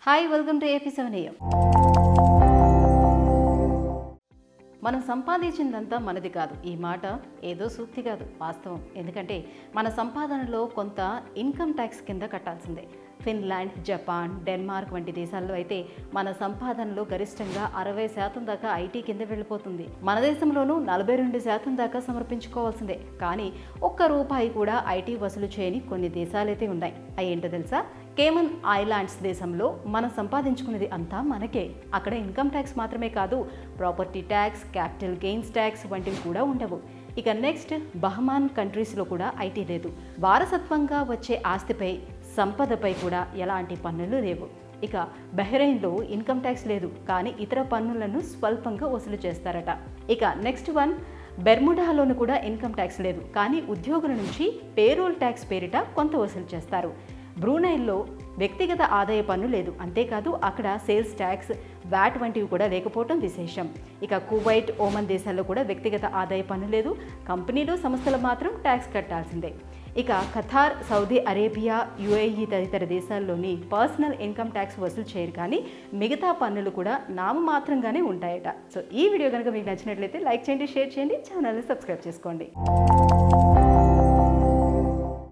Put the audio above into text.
Hi, welcome to AP7AM. మనం సంపాదించిందంతా మనది కాదు. ఈ మాట ఏదో సూక్తి కాదు, వాస్తవం. ఎందుకంటే మన సంపాదనలో కొంత ఇన్కమ్ ట్యాక్స్ కింద కట్టాల్సిందే. ఫిన్లాండ్, జపాన్, డెన్మార్క్ వంటి దేశాల్లో అయితే మన సంపాదనలో గరిష్టంగా 60% దాకా ఐటీ కింద వెళ్ళిపోతుంది. మన దేశంలోనూ 42% దాకా సమర్పించుకోవాల్సిందే. కానీ ఒక్క రూపాయి కూడా ఐటీ వసూలు చేయని కొన్ని దేశాలైతే ఉన్నాయి. అయ్యేంటో తెలుసా? కేమన్ ఐలాండ్స్ దేశంలో మనం సంపాదించుకునేది అంతా మనకే. అక్కడ ఇన్కమ్ ట్యాక్స్ మాత్రమే కాదు, property tax, capital gains tax వంటివి కూడా ఉండవు. ఇక నెక్స్ట్, బహమాన్ కంట్రీస్లో కూడా ఐటీ లేదు. వారసత్వంగా వచ్చే ఆస్తిపై, సంపదపై కూడా ఎలాంటి పన్నులు లేవు. ఇక బహ్రెయిన్లో ఇన్కమ్ ట్యాక్స్ లేదు, కానీ ఇతర పన్నులను స్వల్పంగా వసూలు చేస్తారట. ఇక నెక్స్ట్ వన్, బెర్ముడాలోను కూడా ఇన్కమ్ ట్యాక్స్ లేదు, కానీ ఉద్యోగుల నుంచి పేరోల్ ట్యాక్స్ పేరిట కొంత వసూలు చేస్తారు. బ్రూనైల్లో వ్యక్తిగత ఆదాయ పన్ను లేదు, అంతేకాదు అక్కడ సేల్స్ ట్యాక్స్, వ్యాట్ వంటివి కూడా లేకపోవడం విశేషం. ఇక కువైట్, ఓమన్ దేశాల్లో కూడా వ్యక్తిగత ఆదాయ పన్ను లేదు, కంపెనీలు, సంస్థలు మాత్రం ట్యాక్స్ కట్టాల్సిందే. ఇక ఖతార్, సౌదీ అరేబియా, UAE తదితర దేశాల్లోని పర్సనల్ ఇన్కమ్ ట్యాక్స్ వసూలు చేయరు, కానీ మిగతా పన్నులు కూడా నామమాత్రంగానే ఉంటాయట. సో ఈ వీడియో కనుక మీకు నచ్చినట్లయితే లైక్ చేయండి, షేర్ చేయండి, ఛానల్ని సబ్స్క్రైబ్ చేసుకోండి.